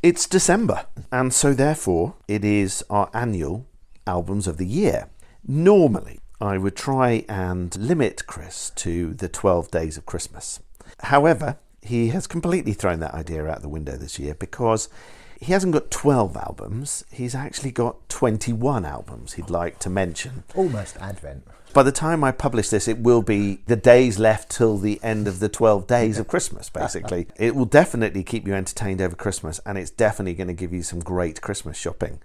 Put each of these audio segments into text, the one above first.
It's December, and so therefore it is our annual Albums of the Year. Normally, I would try and limit Chris to the 12 days of Christmas. However, he has completely thrown that idea out the window this year because he hasn't got 12 albums, he's actually got 21 albums he'd like to mention. Almost Advent. By the time I publish this, it will be the days left till the end of the 12 days of Christmas, basically. It will definitely keep you entertained over Christmas, and it's definitely going to give you some great Christmas shopping.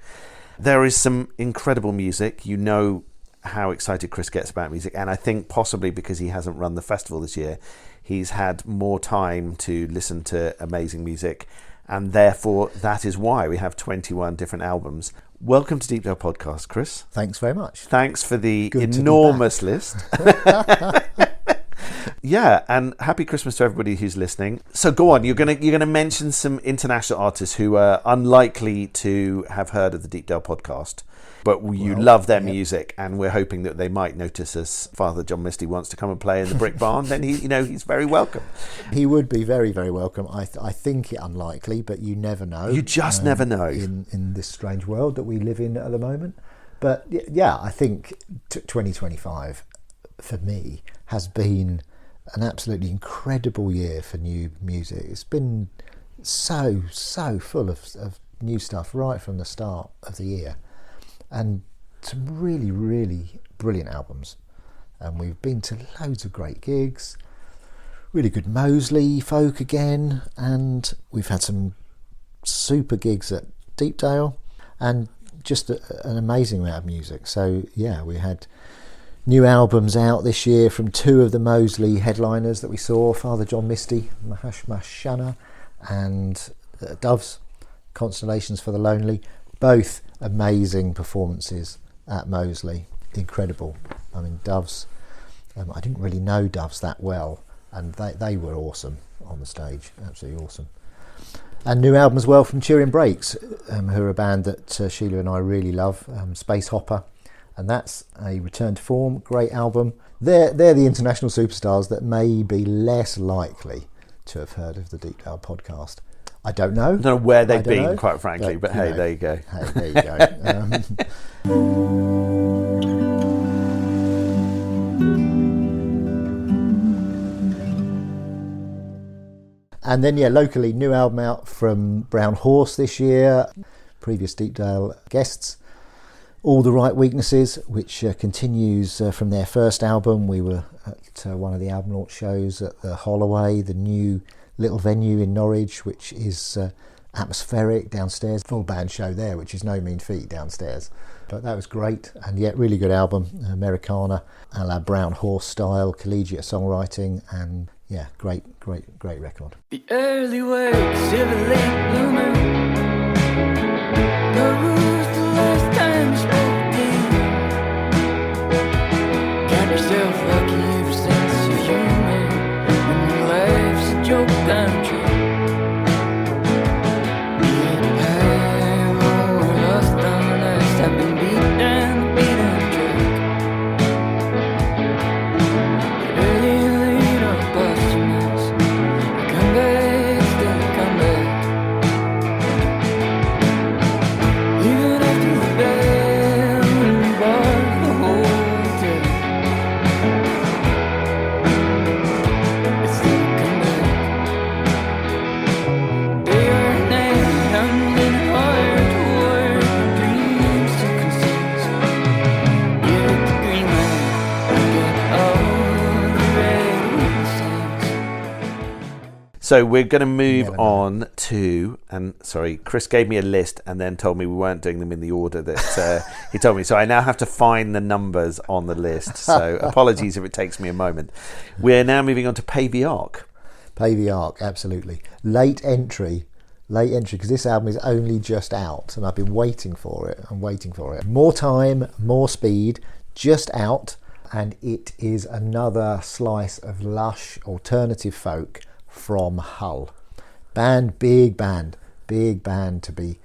There is some incredible music. You know how excited Chris gets about music, and I think possibly because he hasn't run the festival this year, he's had more time to listen to amazing music, and therefore that is why we have 21 different albums. Welcome to Deepdale Podcast, Chris. Thanks very much. Thanks for the enormous list. Yeah, and happy Christmas to everybody who's listening. So go on, you're gonna mention some international artists who are unlikely to have heard of the Deepdale Podcast, but you love their music, and we're hoping that they might notice as Father John Misty wants to come and play in the Brick Barn. Then he's very welcome. He would be very, very welcome. I think it unlikely, but you never know. You just never know in this strange world that we live in at the moment. But yeah, I think 2025 for me has been an absolutely incredible year for new music. It's been so full of new stuff right from the start of the year, and some really, really brilliant albums. And we've been to loads of great gigs, really good Moseley folk again, and we've had some super gigs at Deepdale, and just an amazing amount of music. So yeah, we had new albums out this year from two of the Moseley headliners that we saw, Father John Misty, Mahashmashana, and Doves, Constellations for the Lonely. Both amazing performances at Moseley. Incredible. I mean, Doves, I didn't really know Doves that well, and they were awesome on the stage. Absolutely awesome. And new album as well from Turin Breaks, who are a band that Sheila and I really love, Spacehopper. And that's a return to form, great album. They're the international superstars that may be less likely to have heard of the Deepdale Podcast. I don't know. I don't know where they've been, quite frankly, but hey, there you go. Hey, there you go. And then, locally, new album out from Brown Horse this year. Previous Deepdale guests. All the Right Weaknesses, which continues from their first album. We were at one of the album launch shows at the Holloway, the new little venue in Norwich, which is atmospheric downstairs. Full band show there, which is no mean feat downstairs. But that was great, and yet really good album. Americana, a la Brown Horse style, collegiate songwriting, and yeah, great record. The early work, silver late bloomer. Who's the last time you spoke to? Got yourself lucky ever since you're human. When life's a joke, I'm true. I've been beat down, beat on track. Early and late or posthumous, come back, still come back. Even after the bell, we walk the whole day. It's still come back. Day or night, I'm getting hard to work. Dreams to conceive. Give it the green light. I get all the red wings. So we're going to move on to, and sorry, Chris gave me a list and then told me we weren't doing them in the order that he told me. So I now have to find the numbers on the list. So apologies if it takes me a moment. We're now moving on to Pavey Ark. Pavey Ark, absolutely. Late entry, because this album is only just out, and I've been waiting for it. More time, more speed, just out, and it is another slice of lush alternative folk from Hull. Big band to be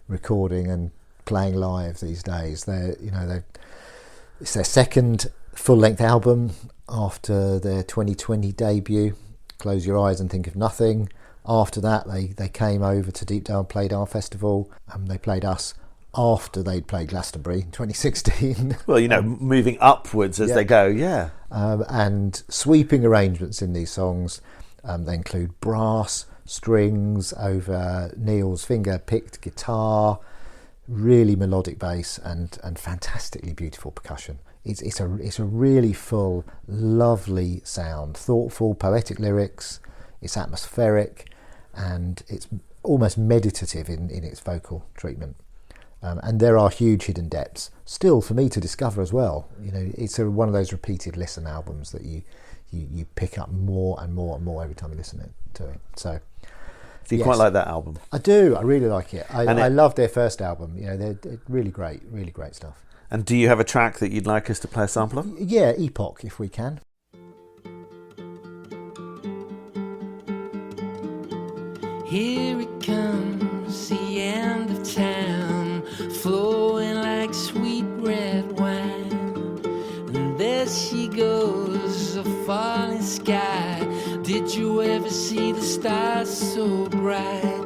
recording and playing live these days. It's their second full-length album after their 2020 debut, Close Your Eyes and Think of Nothing, After that, they came over to Deepdale and played our festival. They played us after they'd played Glastonbury in 2016. Well, moving upwards as they go, yeah. And sweeping arrangements in these songs. They include brass, strings over Neil's finger-picked guitar, really melodic bass, and fantastically beautiful percussion. It's a really full, lovely sound, thoughtful, poetic lyrics. It's atmospheric, and it's almost meditative in its vocal treatment. And there are huge hidden depths still for me to discover as well. It's one of those repeated listen albums that you pick up more and more and more every time you listen to it. So you quite like that album? I do. I really like it. I love their first album. They're really great stuff. And do you have a track that you'd like us to play a sample of? Yeah, Epoch, if we can. Here it comes, the end of time, flowing like sweet red wine. And there she goes, a falling sky. Did you ever see the stars so bright?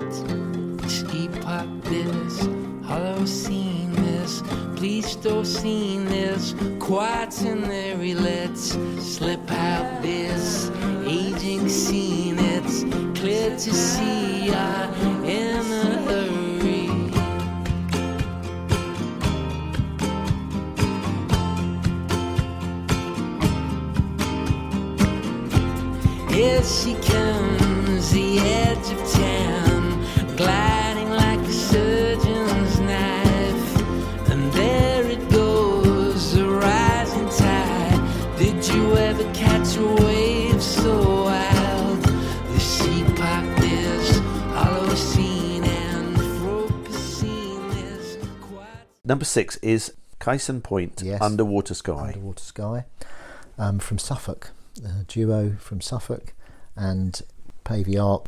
This epoch, this hollow scene, this Pleistocene, this quaternary. Let's slip out this aging scene. It's clear to see I'm in a hurry. Here she comes, the edge of town, gliding like a surgeon's knife. And there it goes, a rising tide. Did you ever catch a wave so wild? This epoch, this hollow scene, and Fropocene is quite... Number 6 is Kyson Point, Yes. Underwater Sky. Underwater Sky, from Suffolk. A duo from Suffolk, and Pavey Ark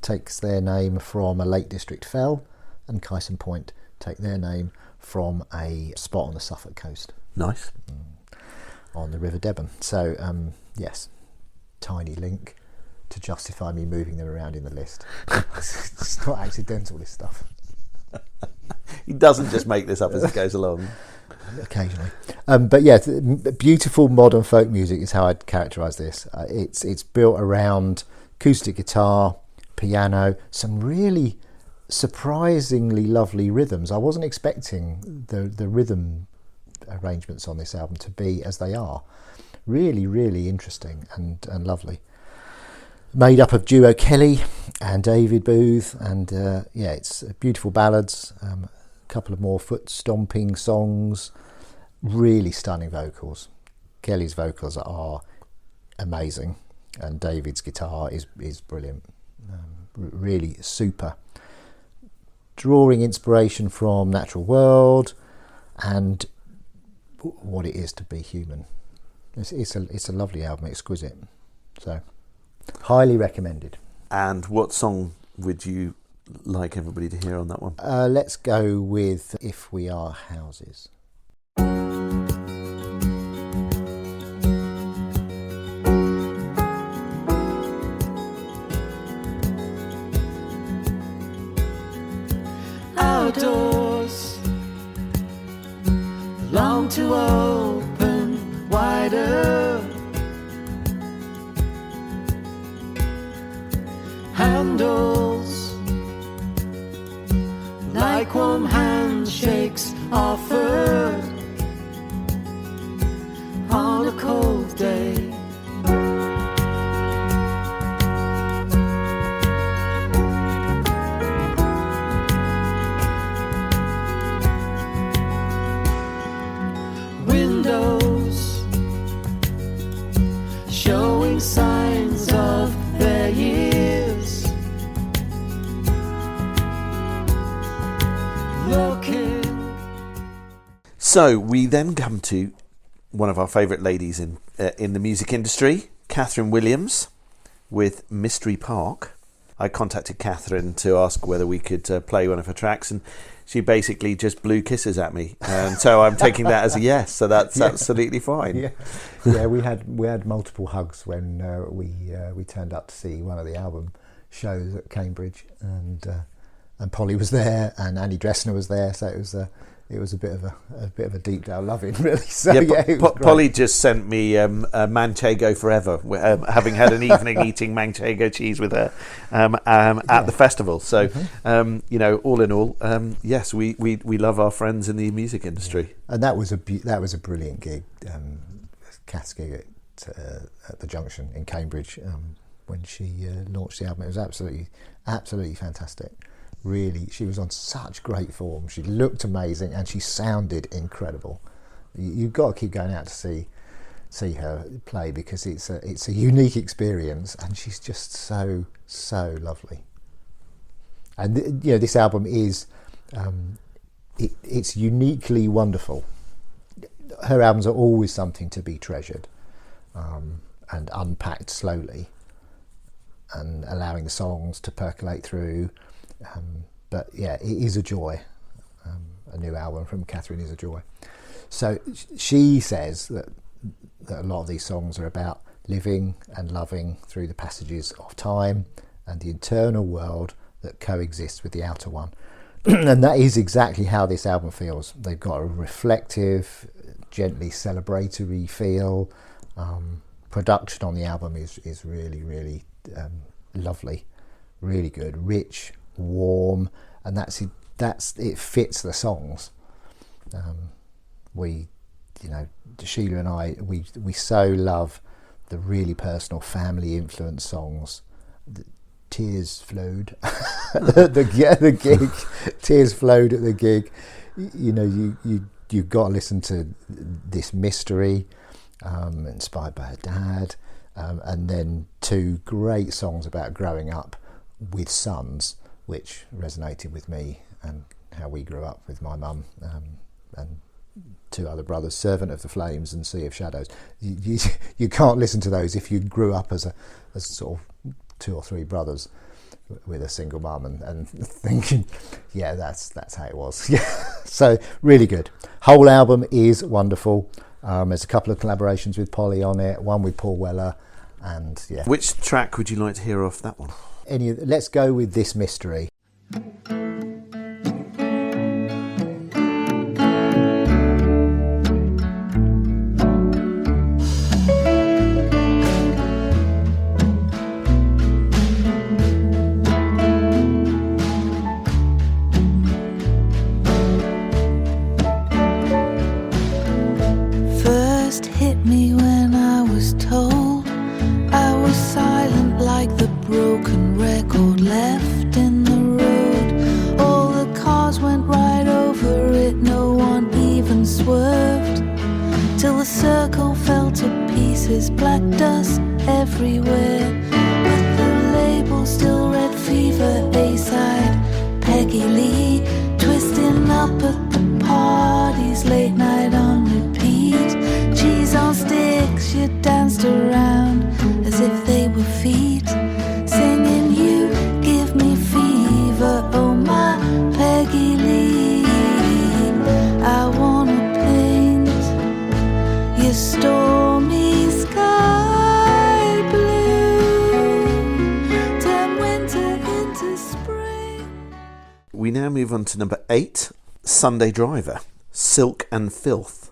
takes their name from a Lake District fell, and Kyson Point take their name from a spot on the Suffolk coast. Nice. On the River Deben. So, yes, tiny link to justify me moving them around in the list. It's not accidental, this stuff. He doesn't just make this up as it goes along. Occasionally, but yeah, beautiful modern folk music is how I'd characterise this. It's built around acoustic guitar, piano, some really surprisingly lovely rhythms. I wasn't expecting the rhythm arrangements on this album to be as they are. Really, really interesting and lovely. Made up of duo Kelly and David Booth, and it's beautiful ballads. Couple of more foot stomping songs, really stunning vocals. Kelly's vocals are amazing, and David's guitar is brilliant, really super. Drawing inspiration from natural world and what it is to be human. It's a lovely album, exquisite. So highly recommended. And what song would you like everybody to hear on that one? Let's go with If We Are Houses. Outdoors long to open wider, handles like warm handshakes offered on a cold day. Windows showing signs of their years. So we then come to one of our favourite ladies in the music industry, Kathryn Williams, with Mystery Park. I contacted Kathryn to ask whether we could play one of her tracks, and she basically just blew kisses at me, and so I'm taking that as a yes. So that's absolutely fine. Yeah, we had multiple hugs when we turned up to see one of the album shows at Cambridge, and Polly was there, and Annie Dressner was there, so it was a bit of a Deepdale loving, really. So it was great. Polly just sent me a Manchego Forever, having had an evening eating Manchego cheese with her at the festival. So, all in all, yes, we love our friends in the music industry, and that was a brilliant gig. Kath's gig at the Junction in Cambridge when she launched the album. It was absolutely fantastic. Really, she was on such great form. She looked amazing, and she sounded incredible. You've got to keep going out to see her play, because it's a unique experience, and she's just so lovely. And this album is it's uniquely wonderful. Her albums are always something to be treasured and unpacked slowly, and allowing the songs to percolate through. But yeah, it is a joy. A new album from Kathryn is a joy. So she says that a lot of these songs are about living and loving through the passages of time and the internal world that coexists with the outer one. And that is exactly how this album feels. They've got a reflective, gently celebratory feel. Production on the album is really, really lovely, really good, rich, warm, and that's it fits the songs. Sheila and I, we so love the really personal, family influenced songs. Tears flowed the gig. Tears flowed at the gig. You've got to listen to This Mystery, inspired by her dad, and then 2 great songs about growing up with sons, which resonated with me and how we grew up with my mum, and 2 other brothers, Servant of the Flames and Sea of Shadows. You can't listen to those if you grew up as sort of 2 or 3 brothers with a single mum and thinking, yeah, that's how it was. Yeah. So really good. Whole album is wonderful. There's a couple of collaborations with Polly on it, one with Paul Weller, and yeah. Which track would you like to hear off that one? Let's go with This Mystery. First hit me when I was told I was silent like the broken record left in the road. All the cars went right over it, no one even swerved, till the circle fell to pieces, black dust everywhere. But the label still read Fever, A-side, Peggy Lee, twisting up at the parties, late night on repeat. Cheese on sticks, you danced around as if they were feet, singing you give me fever, oh my Peggy Lee. I wanna paint your stormy sky blue, turn winter into spring. We now move on to number 8, Sunday Driver, Silk and Filth.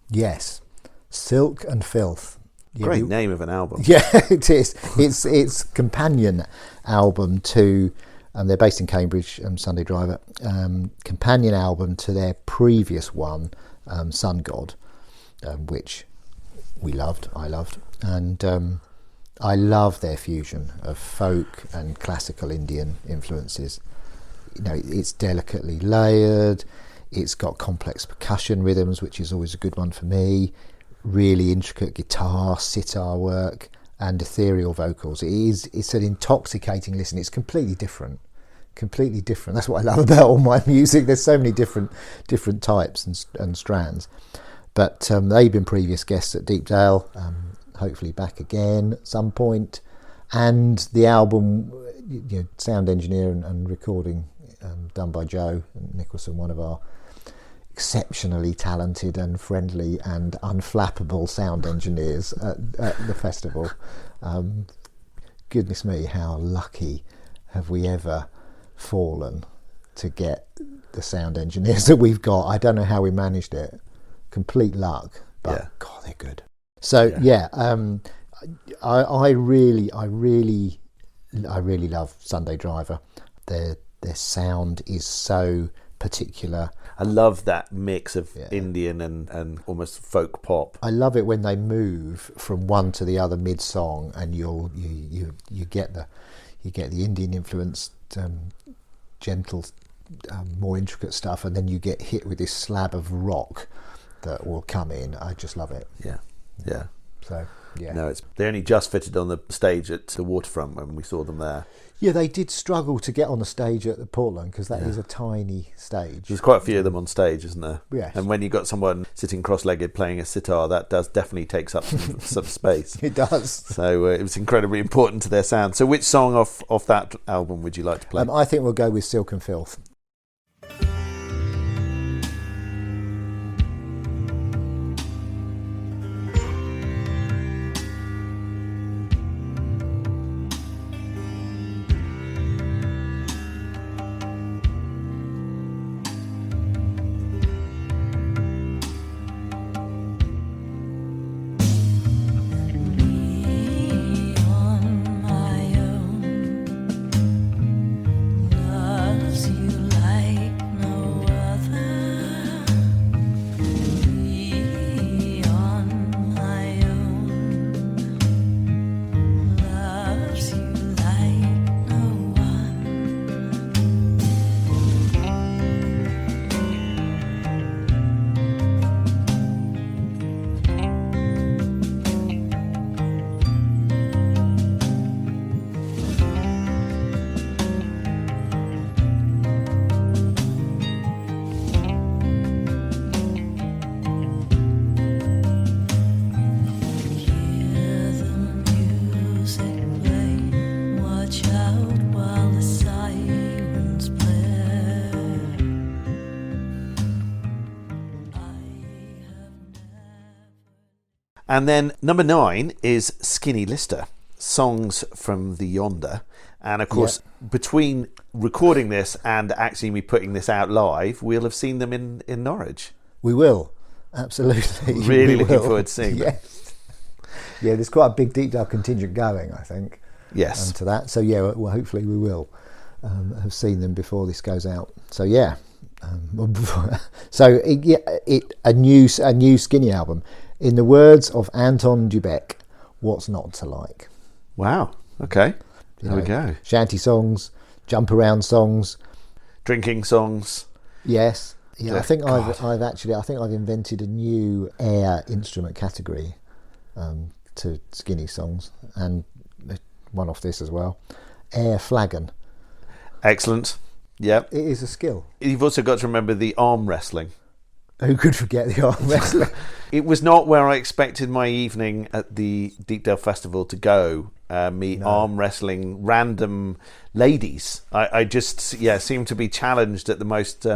Yes, Silk and Filth. Yeah, Great name of an album. Yeah, it is. It's companion album to, they're based in Cambridge, Sunday Driver, companion album to their previous one, Sun God, which I loved. And I love their fusion of folk and classical Indian influences. It's delicately layered, it's got complex percussion rhythms, which is always a good one for me. Really intricate guitar, sitar work, and ethereal vocals. It's an intoxicating listen. It's completely different. That's what I love about all my music. There's so many different types and strands. But they've been previous guests at Deepdale, hopefully back again at some point. And the album, sound engineer and recording done by Joe Nicholson, one of our exceptionally talented and friendly and unflappable sound engineers at the festival. Goodness me, how lucky have we ever fallen to get the sound engineers that we've got. I don't know how we managed it. Complete luck, but God, they're good. So I really love Sunday Driver. Their sound is so particular. I love that mix of Indian and almost folk pop. I love it when they move from one to the other mid song, and you get the Indian influenced gentle, more intricate stuff, and then you get hit with this slab of rock that will come in. I just love it. Yeah. So no, they only just fitted on the stage at the waterfront when we saw them there. Yeah, they did struggle to get on the stage at the Portland because that is a tiny stage. There's quite a few of them on stage, isn't there? Yes. And when you've got someone sitting cross-legged playing a sitar, that does definitely takes up some space. It does. So it was incredibly important to their sound. So which song off that album would you like to play? I think we'll go with Silk and Filth. And then number 9 is Skinny Lister, Songs From The Yonder. And of course, between recording this and actually me putting this out live, we'll have seen them in Norwich. We will, absolutely. Really looking forward to seeing them. Yeah, there's quite a big Deepdale contingent going, I think. Yes. To that. So well, hopefully we will have seen them before this goes out. So a new Skinny album. In the words of Anton Dubek, what's not to like? Wow. Okay. There we go. Shanty songs, jump around songs, drinking songs. Yes. Yeah. I think I've invented a new air instrument category to Skinny songs, and one off this as well. Air flagon. Excellent. Yep. It is a skill. You've also got to remember the arm wrestling. Who could forget the arm wrestling? It was not where I expected my evening at the Deepdale Festival to go. Arm wrestling random ladies. I just seemed to be challenged at the most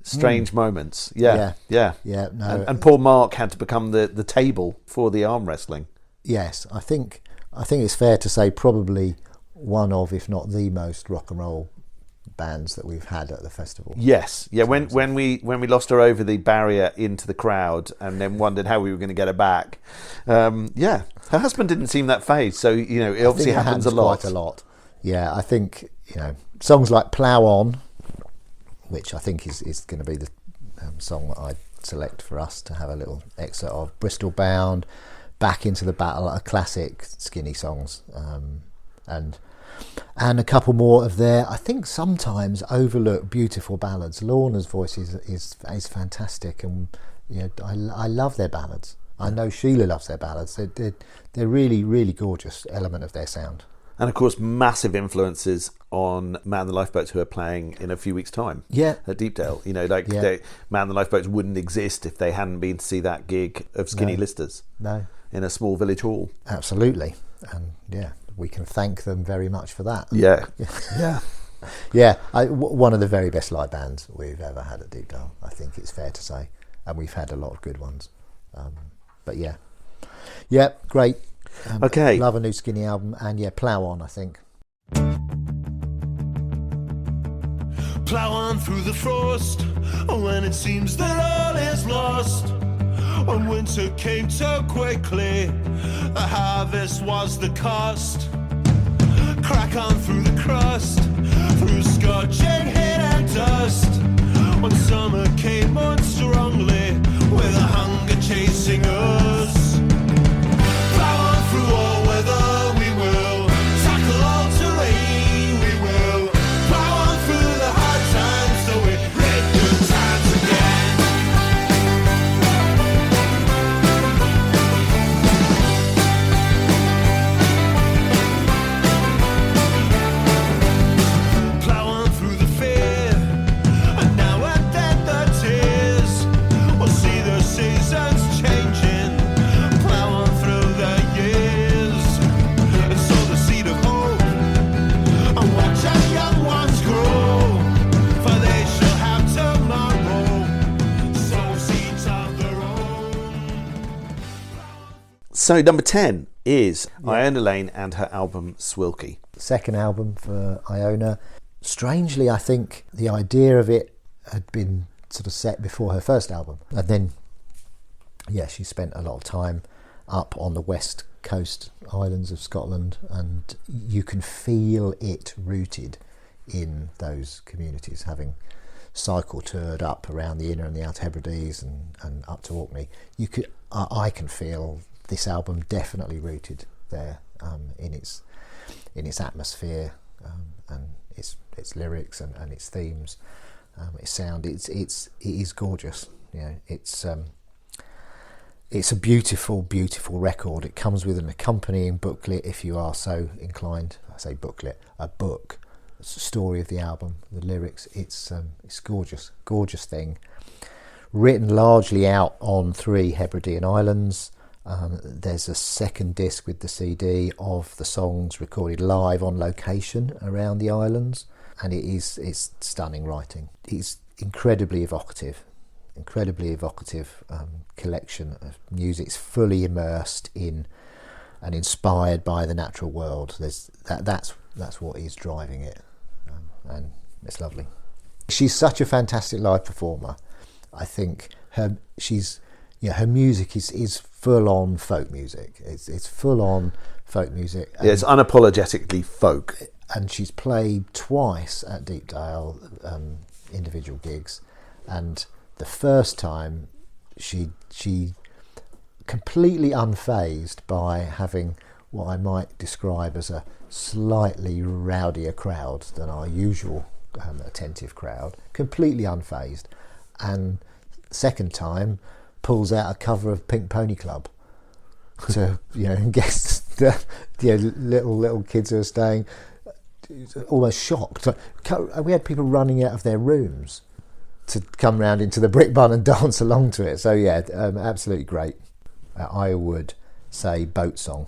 strange moments. No. And poor Mark had to become the table for the arm wrestling. Yes, I think it's fair to say probably one of, if not the most rock and roll bands that we've had at the festival. Yes, yeah. When we lost her over the barrier into the crowd, and then wondered how we were going to get her back. Her husband didn't seem that phased, so it obviously happens a lot. Quite a lot. Yeah, I think songs like "Plough On," which I think is going to be the song that I select for us to have a little excerpt of. "Bristol Bound," "Back Into the Battle," are classic Skinny songs, and a couple more of their, I think, sometimes overlooked beautiful ballads. Lorna's voice is fantastic, and I love their ballads. I know Sheila loves their ballads. They're really, really gorgeous element of their sound. And of course, massive influences on Man and the Lifeboats, who are playing in a few weeks' time. Yeah, at Deepdale. Man and the Lifeboats wouldn't exist if they hadn't been to see that gig of Skinny Listers. No, in a small village hall. Absolutely, and we can thank them very much for that. One of the very best live bands we've ever had at Deepdale, I think it's fair to say, and we've had a lot of good ones. Great. Okay, love a new Skinny album, and Plough On, I think. Plough on through the frost when it seems that all is lost. When winter came too quickly, the harvest was the cost. Crack on through the crust, through scorching heat and dust. When summer came on strongly, with a hunger chasing us. Plough on through all weather we will, tackle all terrain we will. Plough on through the hard times so we reap good times again. Plough on through the fear, and now and then the tears. We'll see the seasons changing. Plough on through the years, and sow the seed of hope, and watch as young ones grow. For they shall have tomorrow, sow seeds of their own. So number 10 is Iona Lane and her album Swilkie. Second album for Iona. Strangely, I think the idea of it had been sort of set before her first album. And then, yeah, she spent a lot of time up on the west coast islands of Scotland, and you can feel it rooted in those communities, having cycle toured up around the Inner and the Outer Hebrides and up to Orkney. I can feel this album definitely rooted there, in its atmosphere, and its lyrics and its themes, its sound. It is gorgeous. You know, it's a beautiful record. It comes with an accompanying booklet if you are so inclined. I say booklet, a book. It's the story of the album, the lyrics. It's gorgeous thing. Written largely out on 3 Hebridean islands. There's a second disc with the CD of the songs recorded live on location around the islands, and it's stunning writing. It's incredibly evocative collection of music. It's fully immersed in and inspired by the natural world. That's what is driving it, and it's lovely. She's such a fantastic live performer. I think her music is full on folk music. It's full on folk music. Yeah, it's unapologetically folk. And she's played twice at Deepdale, individual gigs, and the first time she completely unfazed by having what I might describe as a slightly rowdier crowd than our usual attentive crowd, completely unfazed. And second time pulls out a cover of Pink Pony Club to and gets the little kids who are staying almost shocked. We had people running out of their rooms to come round into the brick barn and dance along to it. So yeah, absolutely great. I would say boat song.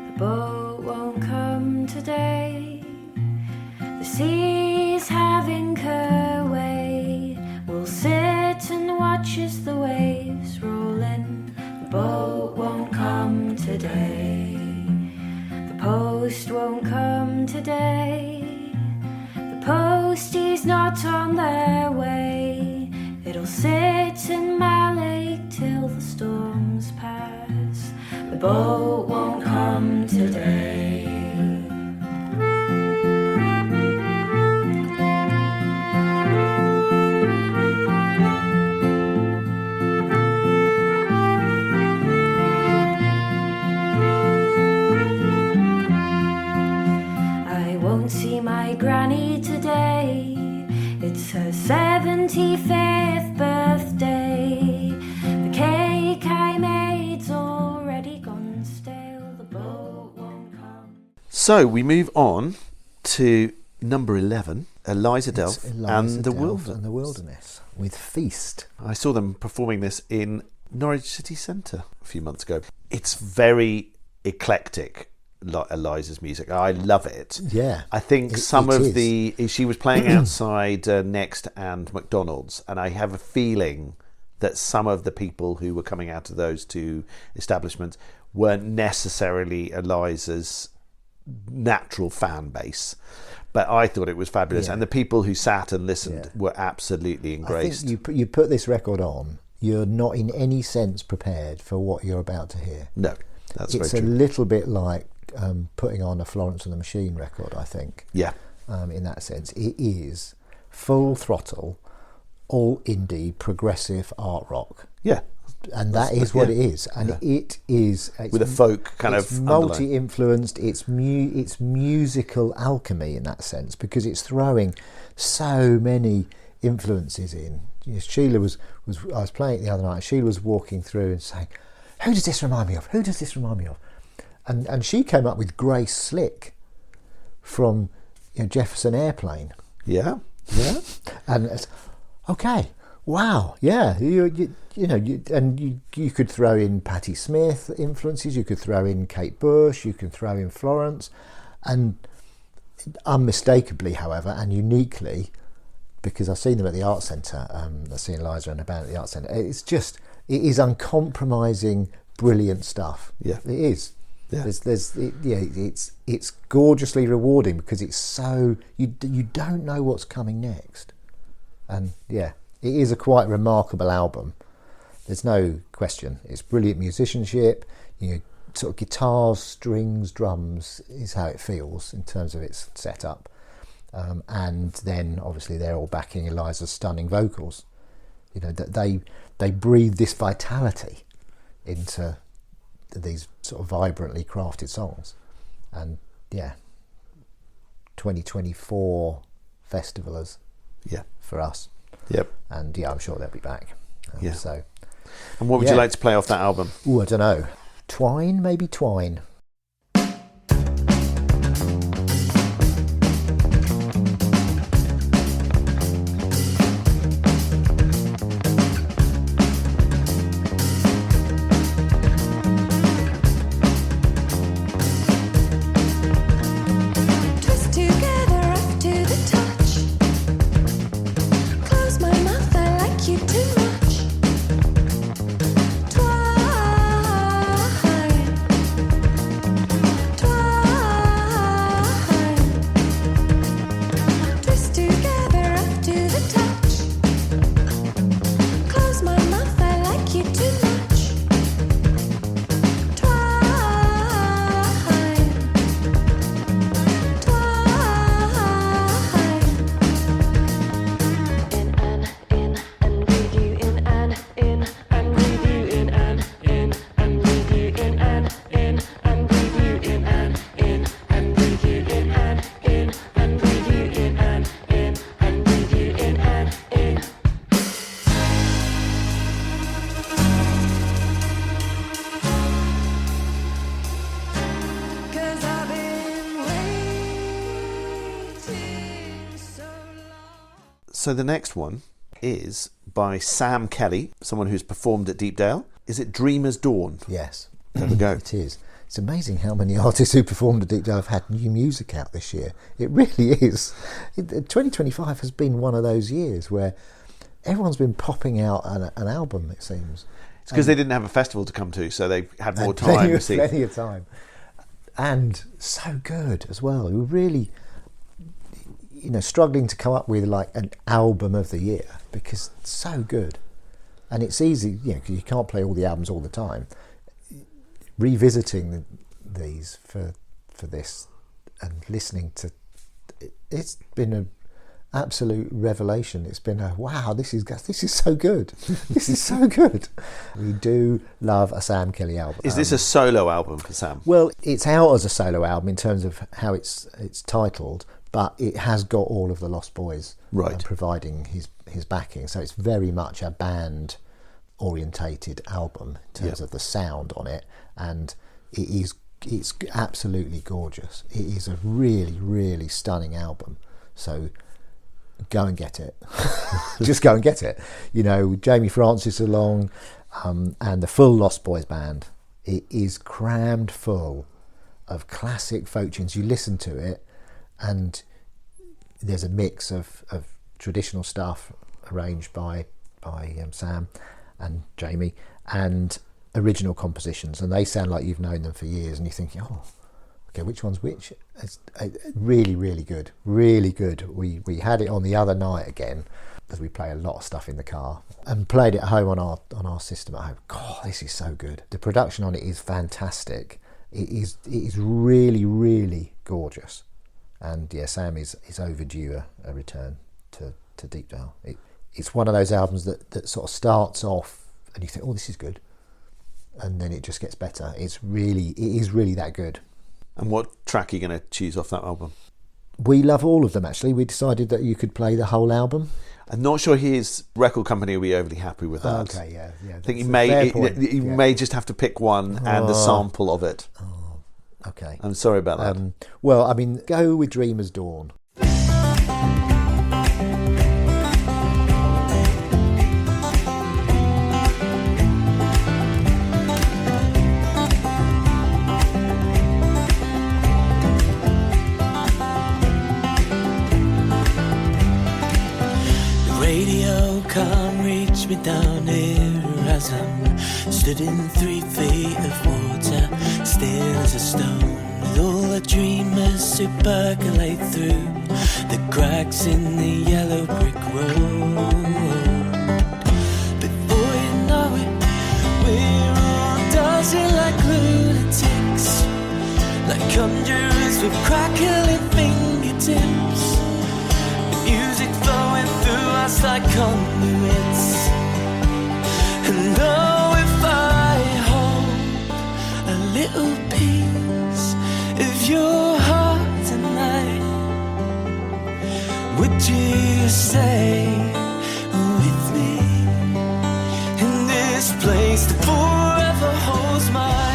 The boat won't come today. The sea's having her way. We'll sit and watch as the waves roll in. The boat won't come today. The post won't come today. The posties not on their way. It'll sit in my lake till the storms pass. The boat won't come today. See my granny today. It's her 75th birthday. The cake I made's already gone stale. The boat won't come. So we move on to number 11, Eliza Delf and the Wilderness with Feast. I saw them performing this in Norwich City Centre a few months ago. It's very eclectic, Eliza's music. I love it. Yeah, I think she was playing outside Next and McDonald's, and I have a feeling that some of the people who were coming out of those two establishments weren't necessarily Eliza's natural fan base. But I thought it was fabulous. Yeah. And the people who sat and listened Yeah. were absolutely engrossed. I think you put this record on, you're not in any sense prepared for what you're about to hear. No, that's It's very a true. little bit like putting on a Florence and the Machine record, I think. Yeah. In that sense, it is full throttle, all indie, progressive art rock, Yeah. and that is what it is. And it is With a folk kind it's of underline. multi-influenced. It's musical alchemy in that sense, because it's throwing so many influences in. You know, Sheila was I was playing it the other night. Sheila was walking through and saying, "Who does this remind me of? Who does this remind me of?" And she came up with Grace Slick from Jefferson Airplane. Yeah. Yeah, and it's, okay, wow, yeah, you could throw in Patti Smith influences, you could throw in Kate Bush, you could throw in Florence, and unmistakably, however, and uniquely, because I've seen them at the Art Centre, I've seen Eliza and a band at the Art Centre. It is uncompromising, brilliant stuff. Yeah. It is. Yeah. It's gorgeously rewarding, because it's so you don't know what's coming next, and yeah, it is a quite remarkable album. There's no question. It's brilliant musicianship. Sort of guitars, strings, drums is how it feels in terms of its setup, and then obviously they're all backing Eliza's stunning vocals. That they breathe this vitality into these sort of vibrantly crafted songs. And yeah, 2024 festivalers, Yeah. for us. Yep. And yeah, I'm sure they'll be back. Yeah. So, And what would you like to play off that album? I don't know. Twine, maybe Twine. Twist together up to the touch. Close my mouth, I like you too much. Twine, twine. Twist together up to the touch. Close my mouth, I like you too much. Twine. In and breathe you in and breathe you in and breathe you in and breathe you in and breathe you in and breathe you in and breathe you in and Cause I've been waiting so long. So the next one is by Sam Kelly, someone who's performed at Deepdale. Is it Dreamer's Dawn? Yes. There we go. It is. It's amazing how many artists who performed at Deepdale have had new music out this year. It really is. 2025 has been one of those years where everyone's been popping out an album, it seems. It's because they didn't have a festival to come to, so they had more And time to see. plenty of time. And so good as well. We were really, struggling to come up with like an album of the year, because it's so good. And it's easy, because you can't play all the albums all the time. Revisiting these for this and listening to it's been an absolute revelation. It's been a wow, this is so good. This is so good. We do love a Sam Kelly album. Is this a solo album for Sam? Well, it's out as a solo album in terms of how it's titled, but it has got all of the Lost Boys Right. providing his backing. So it's very much a band orientated album in terms of the sound on it, and it's absolutely gorgeous. It is a really, really stunning album. So go and get it. Just go and get it. Jamie Francis along, and the full Lost Boys band. It is crammed full of classic folk tunes. You listen to it, and there's a mix of traditional stuff arranged by Sam, and Jamie, and original compositions, and they sound like you've known them for years, and you're thinking, oh, okay, which one's which? It's really, really good, really good. We had it on the other night again, because we play a lot of stuff in the car, and played it at home on our system at home. God, this is so good. The production on it is fantastic. It is really, really gorgeous. And yeah, Sam is overdue a return to Deepdale. It's one of those albums that sort of starts off and you think, oh, this is good, and then it just gets better. It is really that good. And what track are you going to choose off that album? We love all of them, actually. We decided that you could play the whole album. I'm not sure his record company will be overly happy with that. Okay, yeah. I think you may just have to pick one and a sample of it. Oh, okay. I'm sorry about that. Well, I mean, go with Dreamer's Dawn. Can't reach me down here as I'm stood in 3 feet of water, still as a stone, with all the dreamers who percolate through the cracks in the yellow brick road. Before you know it, we're all dancing like lunatics, like conjurers with crackling fingertips. Music flowing through us like conduits. And oh, if I hold a little piece of your heart tonight, would you stay with me in this place that forever holds mine?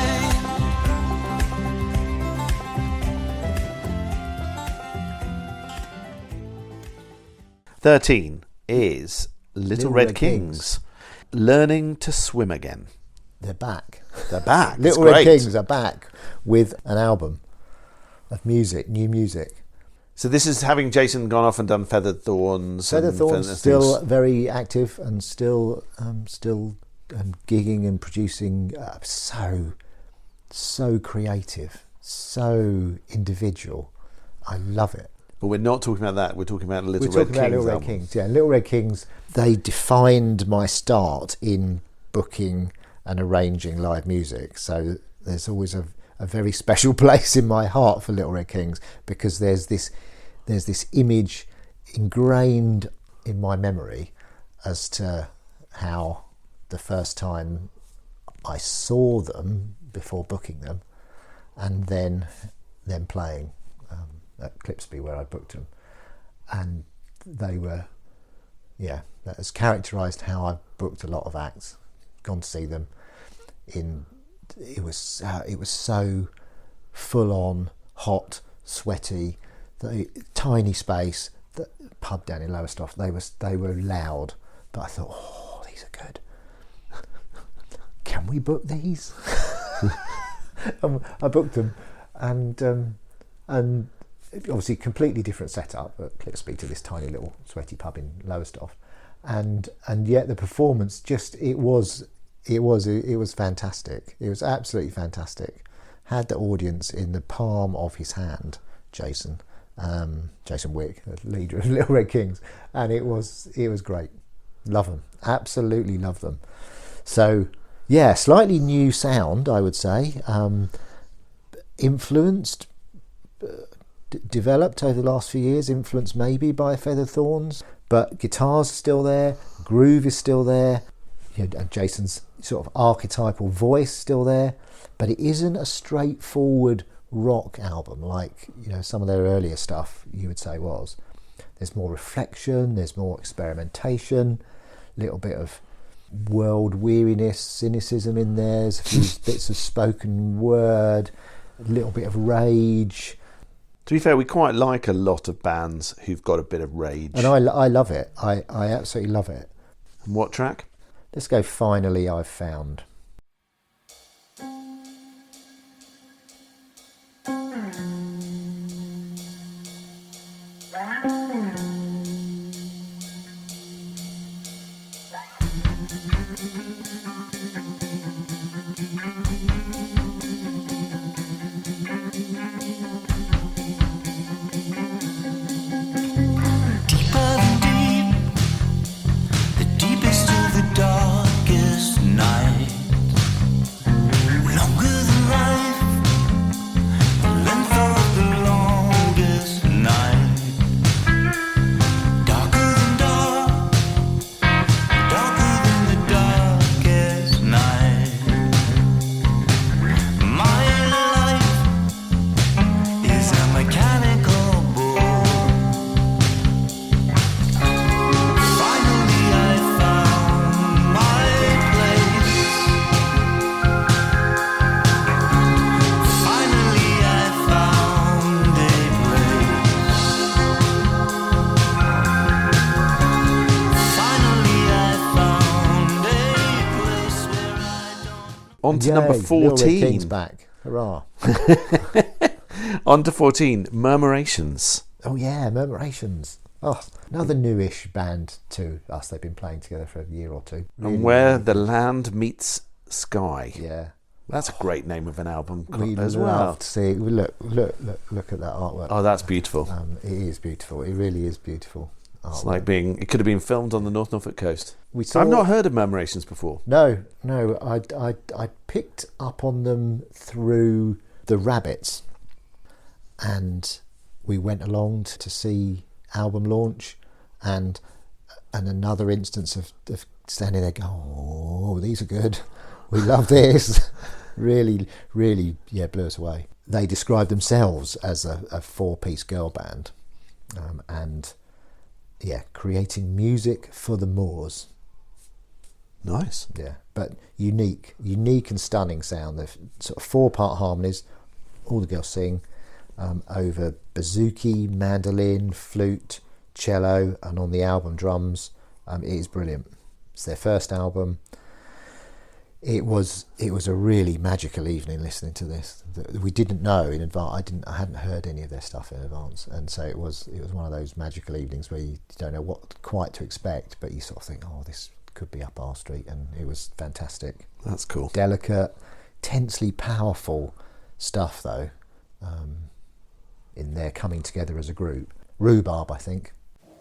13 is Little Red Kings. Learning to Swim Again. They're back. They're back. Little Red Kings are back with an album of music, new music. So this is having Jason gone off and done Feathered Thorns. Feathered Thorns still very active and still gigging and producing. So creative, so individual. I love it. But we're not talking about that. We're talking about Little Red Kings. Little Red Kings. Yeah, Little Red Kings. They defined my start in booking and arranging live music. So there's always a very special place in my heart for Little Red Kings, because there's this image ingrained in my memory as to how the first time I saw them before booking them, and then them playing at Clipsby where I booked them, and they were, that has characterised how I've booked a lot of acts, gone to see them. It was so full on, hot, sweaty, the tiny space, the pub down in Lowestoft. They were loud, but I thought, oh, these are good. Can we book these? I booked them, and obviously completely different setup at Clipsby to this tiny little sweaty pub in Lowestoft, and yet the performance it was fantastic. It was absolutely fantastic. Had the audience in the palm of his hand, Jason Wick, the leader of Little Red Kings, and it was great. Love them, absolutely love them. So yeah, slightly new sound, I would say, influenced. Developed over the last few years, influenced maybe by Feathered Thorns, but guitar's still there, groove is still there, and Jason's sort of archetypal voice still there, but it isn't a straightforward rock album like some of their earlier stuff you would say was. There's more reflection, there's more experimentation, a little bit of world weariness, cynicism in there, there's a few bits of spoken word, a little bit of rage. To be fair, we quite like a lot of bands who've got a bit of rage. And I love it. I absolutely love it. And what track? Let's go Finally I've Found. on to Yay, number Little Red 14. King's back. Hurrah. On to 14, Murmurations. Oh yeah, Murmurations. Oh, another newish band to us. They've been playing together for a year or two. And Where the Land Meets Sky. Yeah. That's a great name of an album We as love well. to see. Look at that artwork. Oh, that's beautiful. It is beautiful. It really is beautiful. It's artwork. like it could have been filmed on the North Norfolk coast. We saw, I've not heard of Murmurations before. No. I picked up on them through the Rabbits, and we went along to see album launch, and another instance of standing there going, oh, these are good. We love this. Really, blew us away. They describe themselves as a 4-piece girl band, and creating music for the moors. Nice. Yeah, but unique and stunning sound. They're sort of 4-part harmonies. All the girls sing over bouzouki, mandolin, flute, cello, and on the album drums. It is brilliant. It's their first album. It was a really magical evening listening to this. We didn't know in advance. I hadn't heard any of their stuff in advance, and so it was one of those magical evenings where you don't know what quite to expect, but you sort of think, oh, this could be up our street, and it was fantastic. That's cool. Delicate, tensely powerful stuff, though, in their coming together as a group. Rhubarb, I think.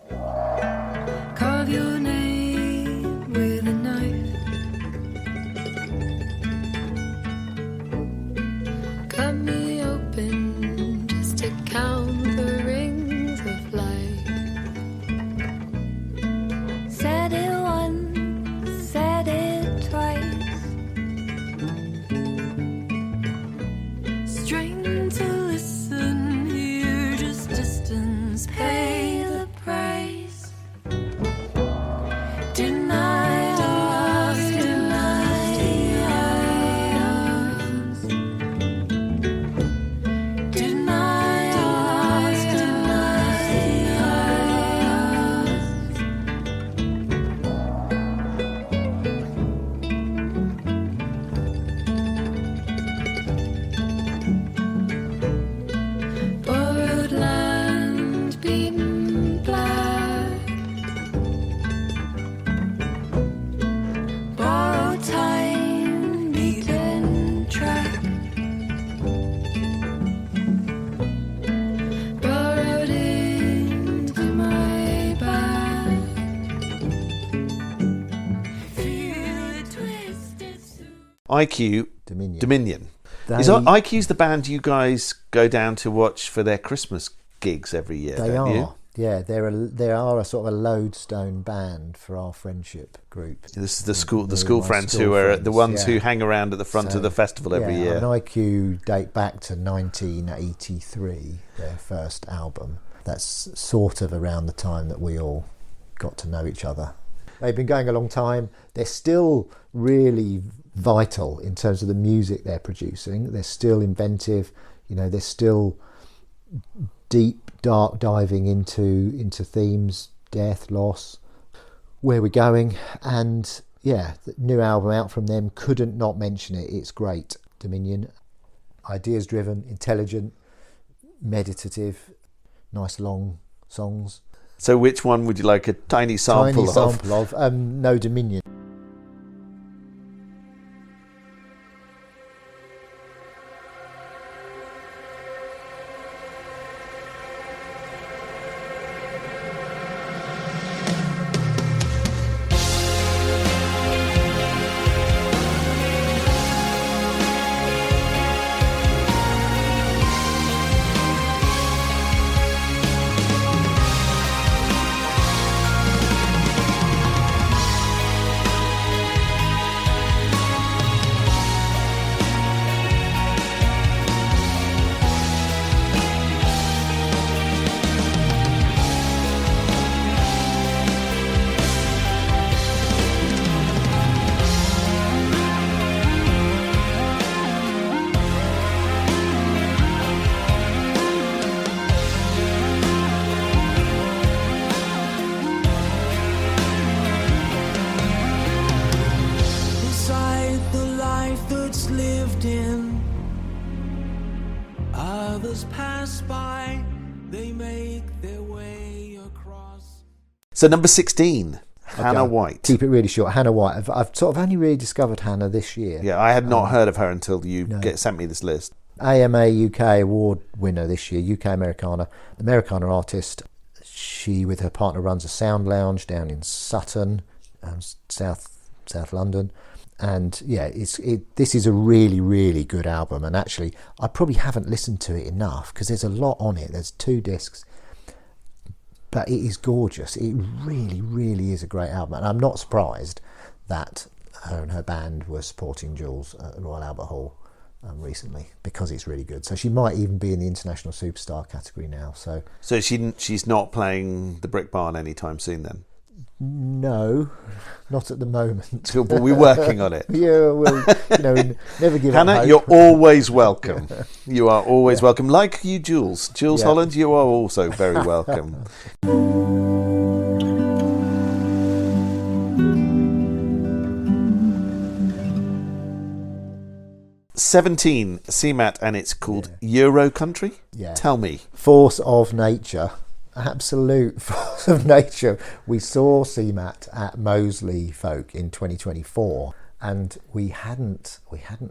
Carve your name with a knife. Cut me open just to count the rings of light. Said it once, said it twice. Strain to listen, hear just distance, pay the price. Deny us, deny us. Deny us, deny us. Borrowed land, beaten black. Borrowed time, beaten track. Borrowed into my back. Feel it twisted soon. IQ Dominion. Is IQ's the band you guys go down to watch for their Christmas gigs every year? They don't are. you? Yeah, they are a sort of a lodestone band for our friendship group. This is the school My friends school who are friends, the ones yeah. who hang around at the front So, of the festival every year. And IQ date back to 1983, their first album. That's sort of around the time that we all got to know each other. They've been going a long time. They're still really vital in terms of the music they're producing. They're still inventive. They're still deep, dark diving into themes, death, loss, where we're going. And yeah, the new album out from them, couldn't not mention it. It's great. Dominion. Ideas driven, intelligent, meditative, nice long songs. So which one would you like a tiny sample of? No Dominion. Others pass by, they make their way across. So number 16, Hannah White. Keep it really short. Hannah White. I've sort of only really discovered Hannah this year. Yeah, I had not heard of her until you sent me this list. AMA UK award winner this year, UK Americana. Americana artist. She, with her partner, runs a sound lounge down in Sutton, South London. And yeah, this is a really, really good album. And actually, I probably haven't listened to it enough because there's a lot on it. There's 2 discs. But it is gorgeous. It really, really is a great album. And I'm not surprised that her and her band were supporting Jules at the Royal Albert Hall recently, because it's really good. So she might even be in the International Superstar category now. So she's not playing the Brick Barn anytime soon then? No, not at the moment. But we're working on it. Yeah, well, never give Hannah, up hope. you're always welcome. You are always welcome. Like you, Jules. Jules Holland, you are also very welcome. 17, CMAT, and it's called Euro Country? Yeah. Tell me. Force of nature. Absolute force of nature. We saw CMAT at Moseley Folk in 2024, and we hadn't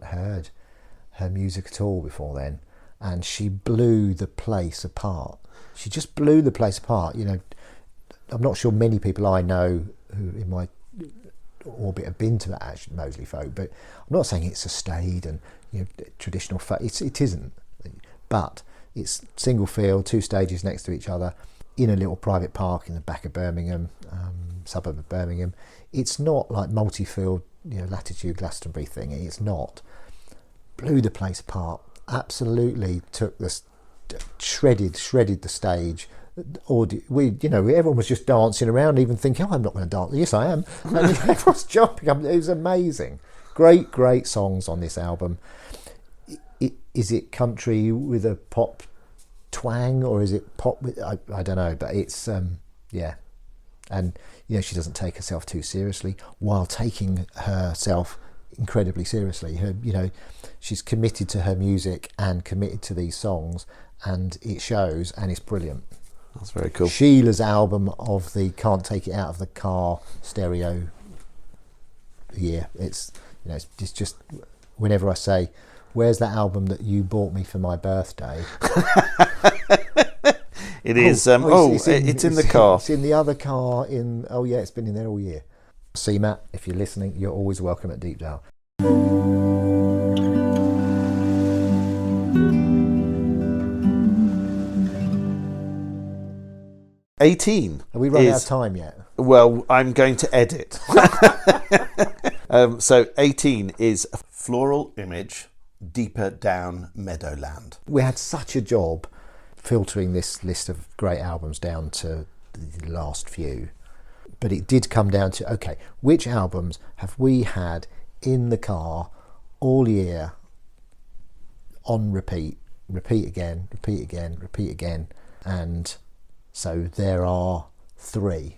heard her music at all before then, and she blew the place apart. She just blew the place apart. I'm not sure many people I know who in my orbit have been to that actually Moseley Folk, but I'm not saying it's a staid and traditional folk. It isn't, but it's single field, 2 stages next to each other in a little private park in the back of Birmingham, suburb of Birmingham. It's not like multi-field, Latitude Glastonbury thing. It's not. Blew the place apart. Absolutely took this, shredded the stage. Everyone was just dancing around, even thinking, "Oh, I'm not going to dance." Yes, I am. And everyone's jumping up. It was amazing. Great songs on this album. Is it country with a pop twang, or is it pop with? I don't know, but it's and she doesn't take herself too seriously while taking herself incredibly seriously. She's committed to her music and committed to these songs, and it shows, and it's brilliant. That's very cool. Sheila's album of the Can't Take It Out of the Car stereo year. It's just whenever I say, "Where's that album that you bought me for my birthday?" It's in the car. It's in the other car. It's been in there all year. CMAT, if you're listening, you're always welcome at Deepdale. 18. Have we run out of time yet? Well, I'm going to edit. So 18 is Floral Image, Deeper Down Meadowland. We had such a job filtering this list of great albums down to the last few. But it did come down to, okay, which albums have we had in the car all year on repeat again. And so there are 3.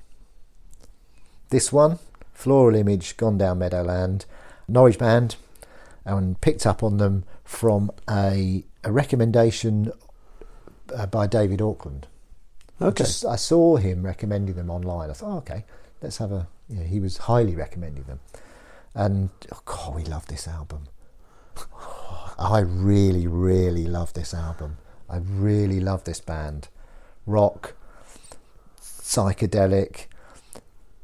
This one, Floral Image, Gone Down Meadowland, Norwich band, and picked up on them from a recommendation by David Auckland. Okay. I saw him recommending them online. I thought, okay, let's have a... he was highly recommending them. And, we love this album. I really, really love this album. I really love this band. Rock, psychedelic,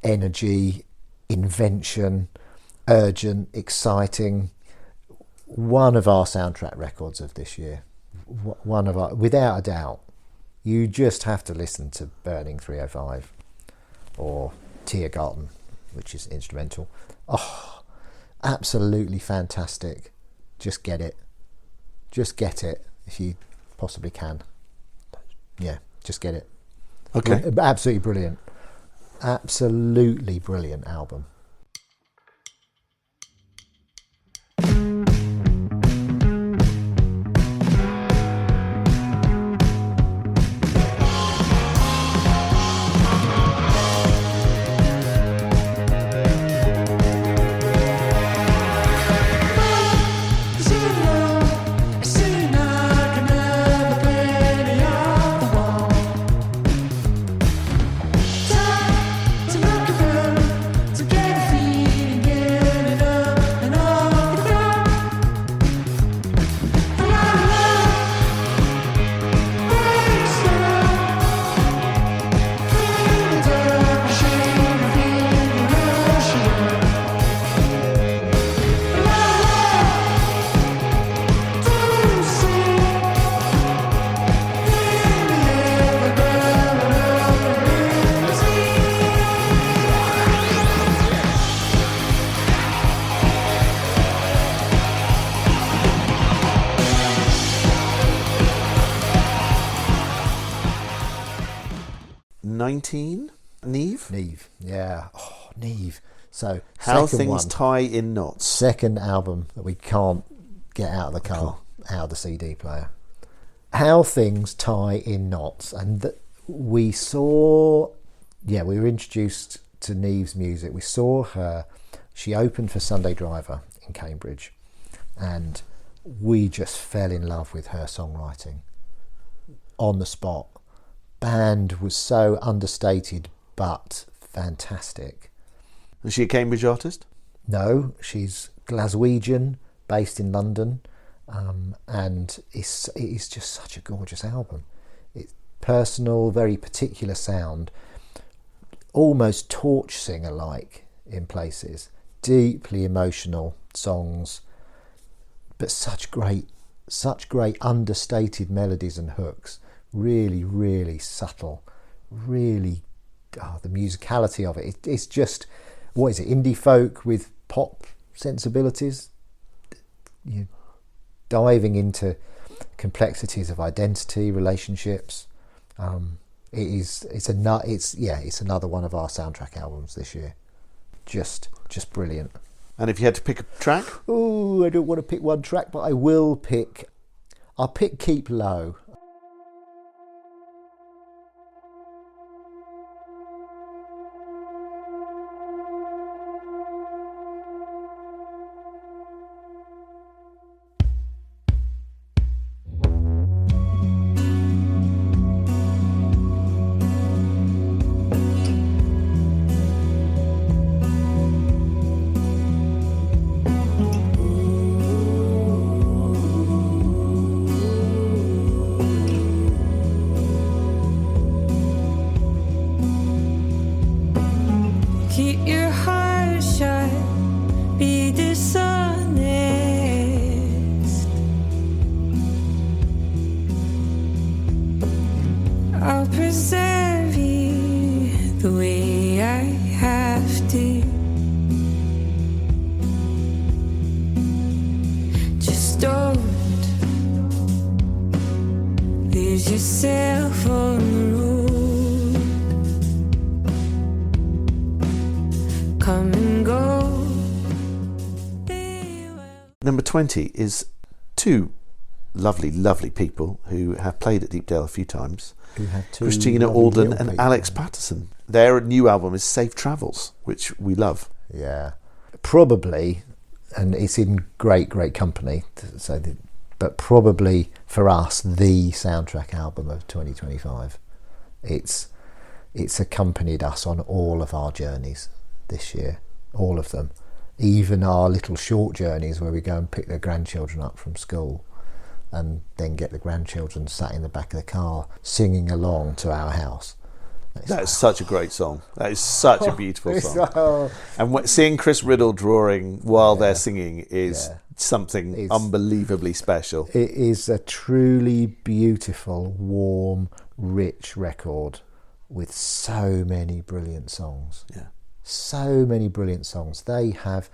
energy, invention, urgent, exciting. One of our soundtrack records of this year. Without a doubt. You just have to listen to Burning 305 or Tiergarten, which is instrumental. Oh, absolutely fantastic. Just get it. Just get it if you possibly can. Yeah, just get it. Okay. Absolutely brilliant. Absolutely brilliant album. 19, Neev. Neev, yeah. Oh, Neev. So, How second Things one, Tie in Knots. second album that we can't get out of the car, out of the CD player. How Things Tie in Knots. And we saw, we were introduced to Neev's music. We saw her, she opened for Sunday Driver in Cambridge, and we just fell in love with her songwriting on the spot. Band was so understated but fantastic. Is she a Cambridge artist? No, she's Glaswegian, based in London, and it is just such a gorgeous album. It's personal, very particular sound, almost Torch singer-like in places, deeply emotional songs, but such great understated melodies and hooks, really, really subtle, really, the musicality of it. It's just, what is it, indie folk with pop sensibilities, diving into complexities of identity, relationships. It's another one of our soundtrack albums this year. Just brilliant. And if you had to pick a track? Oh, I don't want to pick one track, but I'll pick Keep Low. Keep your heart shut, be dishonest. I'll preserve you the way I have to. Just don't lose yourself on the road. Come and go. Number 20 is two lovely, lovely people who have played at Deepdale a few times. Who had two Christina lovely Alden little and people. Alex Patterson. Their new album is Safe Travels, which we love. Yeah, probably, and it's in great company. But probably for us, the soundtrack album of 2025. It's accompanied us on all of our journeys this year, all of them, even our little short journeys where we go and pick the grandchildren up from school and then get the grandchildren sat in the back of the car singing along to our house. That is such a great song. That is such a beautiful song. And seeing Chris Riddle drawing while they're singing is something unbelievably special. It is a truly beautiful, warm, rich record with so many brilliant songs. Yeah. So many brilliant songs. They have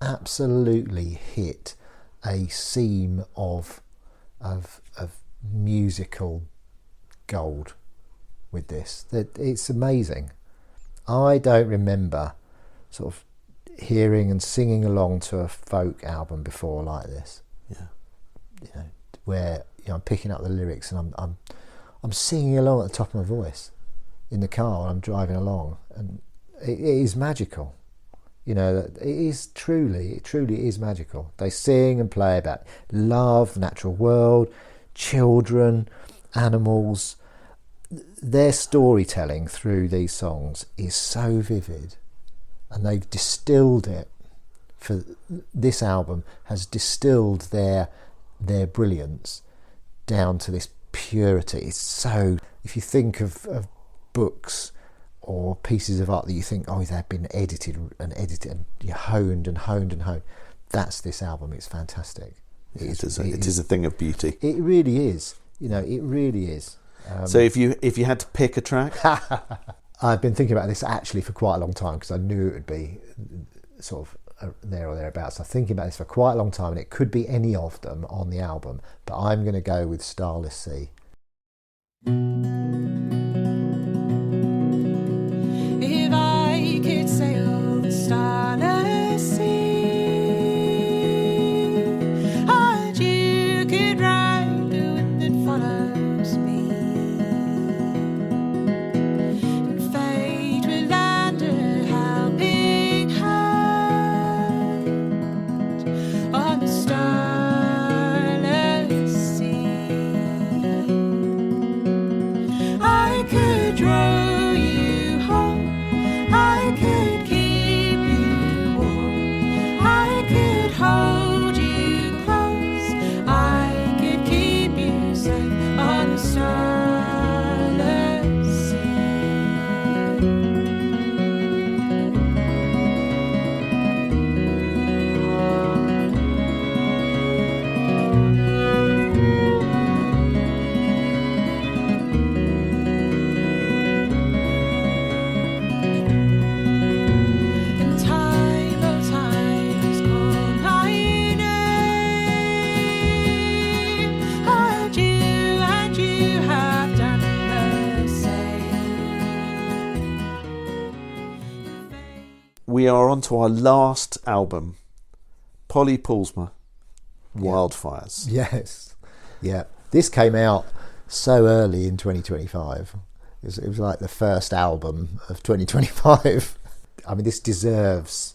absolutely hit a seam of musical gold with this. That it's amazing. I don't remember sort of hearing and singing along to a folk album before like this. Yeah. Where I'm picking up the lyrics and I'm singing along at the top of my voice in the car when I'm driving along, and it is magical. It truly is magical. They sing and play about love, the natural world, children, animals. Their storytelling through these songs is so vivid, and they've distilled it. For this album has distilled their brilliance down to this purity. It's so, if you think of books or pieces of art that you think, they've been edited and you honed and honed and honed, that's this album. It's fantastic. It is a thing of beauty. It really is. It really is. So if you had to pick a track? I've been thinking about this actually for quite a long time, because I knew it would be sort of there or thereabouts. I'm thinking about this for quite a long time, and it could be any of them on the album, but I'm going to go with Starless Sea. we are on to our last album, Polly Paulusma, Wildfires. Yes. Yeah. This came out so early in 2025. It was like the first album of 2025. I mean, this deserves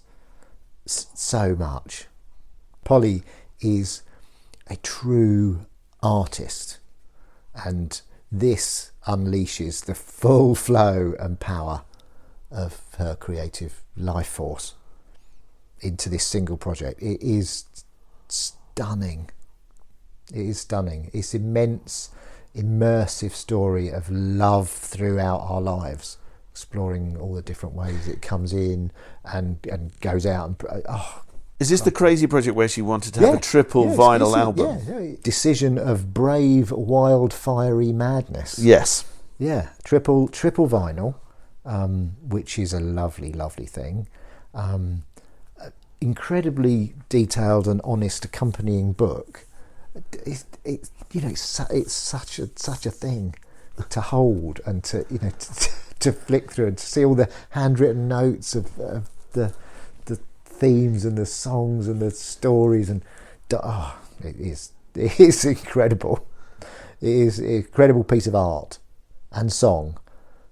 so much. Polly is a true artist, and this unleashes the full flow and power of her creative life force into this single project. It is stunning. It is stunning. It's immense, immersive story of love throughout our lives, exploring all the different ways it comes in and goes out. And is this the crazy project where she wanted to have a triple vinyl album? Yeah. Decision of brave, wildfiery madness. Yes. Yeah, triple vinyl, which is a lovely, lovely thing. Incredibly detailed and honest accompanying book. It's such a thing to hold and to to flick through and to see all the handwritten notes of the themes and the songs and the stories, and it is incredible. It is an incredible piece of art and song,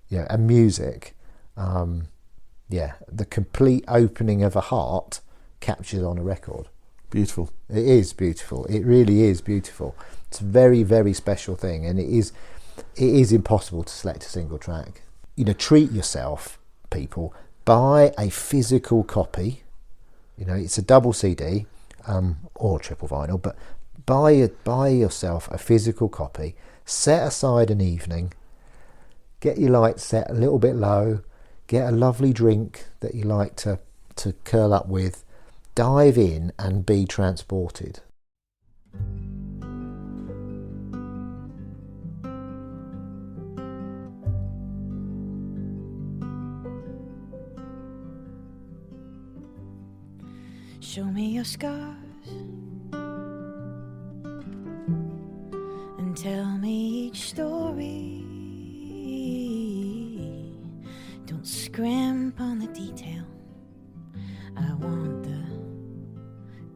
and music. The complete opening of a heart captured on a record. Beautiful. It is beautiful. It really is beautiful. It's a very, very special thing, and it is impossible to select a single track. Treat yourself, people. Buy a physical copy. It's a double CD or triple vinyl, but buy yourself a physical copy. Set aside an evening. Get your lights set a little bit low. Get a lovely drink that you like to curl up with. Dive in and be transported. Show me your scars and tell me each story. Don't scrimp on the detail. I want the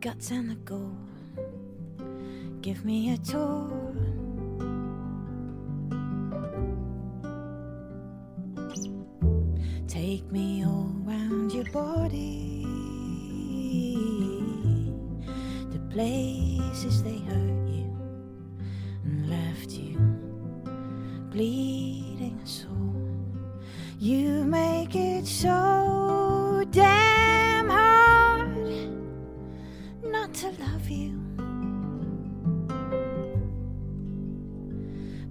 guts and the gore. Give me a tour. Take me all round your body. The places they hurt you and left you bleeding sore. You make it so damn hard not to love you,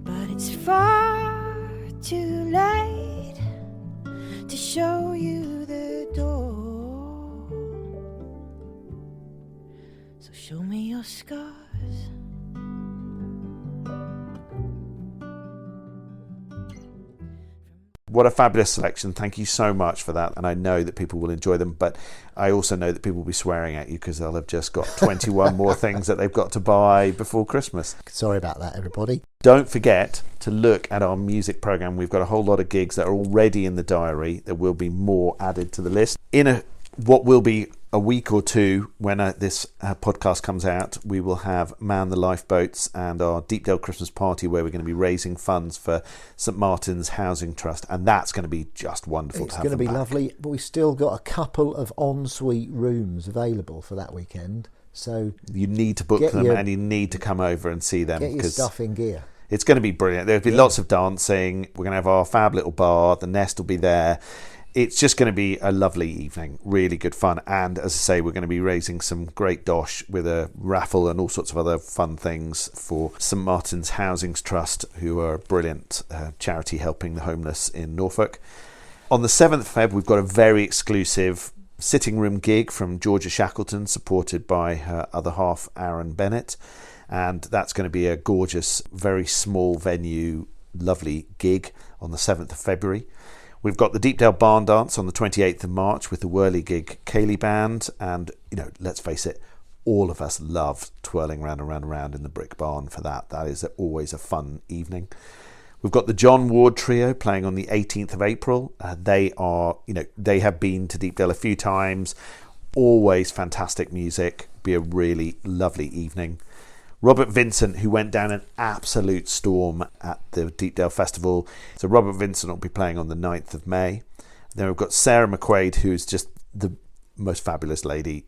but it's far too late to show you the door. So show me your scars. What a fabulous selection. Thank you so much for that. And I know that people will enjoy them, but I also know that people will be swearing at you because they'll have just got 21 more things that they've got to buy before Christmas. Sorry about that, everybody. Don't forget to look at our music programme. We've got a whole lot of gigs that are already in the diary. There will be more added to the list. In what will be a week or two when this podcast comes out, we will have Man the Lifeboats and our Deepdale Christmas party where we're going to be raising funds for St Martin's Housing Trust, and that's going to be just wonderful. It's going to be lovely, but we've still got a couple of ensuite rooms available for that weekend, so you need to book them and you need to come over and see them. Get your stuff in gear. It's going to be brilliant. There'll be lots of dancing. We're going to have our fab little bar. The Nest will be there. It's just going to be a lovely evening, really good fun. And as I say, we're going to be raising some great dosh with a raffle and all sorts of other fun things for St Martin's Housing Trust, who are a brilliant charity helping the homeless in Norfolk. On the 7th of Feb, we've got a very exclusive sitting room gig from Georgia Shackleton, supported by her other half, Aaren Bennett. And that's going to be a gorgeous, very small venue, lovely gig on the 7th of February. We've got the Deepdale Barn Dance on the 28th of March with the whirly gig Cayley Band. And, let's face it, all of us love twirling round and round and round in the brick barn for that. That is always a fun evening. We've got the John Ward Trio playing on the 18th of April. They have been to Deepdale a few times. Always fantastic music. Be a really lovely evening. Robert Vincent, who went down an absolute storm at the Deepdale Festival. So Robert Vincent will be playing on the 9th of May. Then we've got Sarah McQuaid, who's just the most fabulous lady.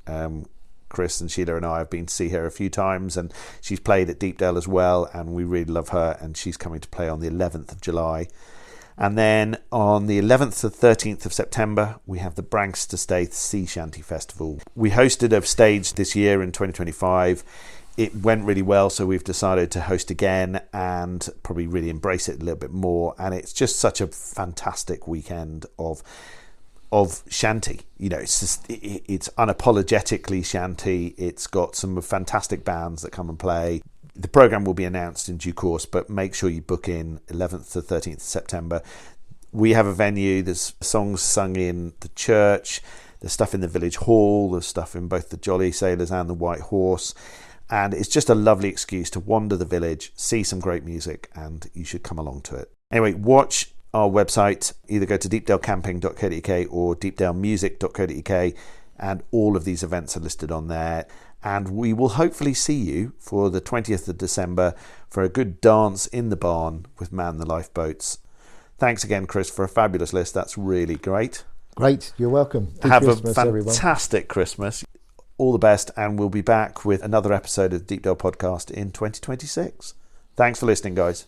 Chris and Sheila and I have been to see her a few times, and she's played at Deepdale as well, and we really love her, and she's coming to play on the 11th of July. And then on the 11th to 13th of September, we have the Branxter Staithe Sea Shanty Festival. We hosted a stage this year in 2025. It went really well, so we've decided to host again and probably really embrace it a little bit more. And it's just such a fantastic weekend of shanty. It's unapologetically shanty. It's got some fantastic bands that come and play. The programme will be announced in due course, but make sure you book in 11th to 13th of September. We have a venue. There's songs sung in the church. There's stuff in the village hall. There's stuff in both the Jolly Sailors and the White Horse. And it's just a lovely excuse to wander the village, see some great music, and you should come along to it. Anyway, watch our website. Either go to deepdalecamping.co.uk or deepdalemusic.co.uk, and all of these events are listed on there. And we will hopefully see you for the 20th of December for a good dance in the barn with Man the Lifeboats. Thanks again, Chris, for a fabulous list. That's really great. Great, you're welcome. Good Have Christmas, a everyone. fantastic Christmas. All the best, and we'll be back with another episode of the Deepdale Podcast in 2026. Thanks for listening, guys.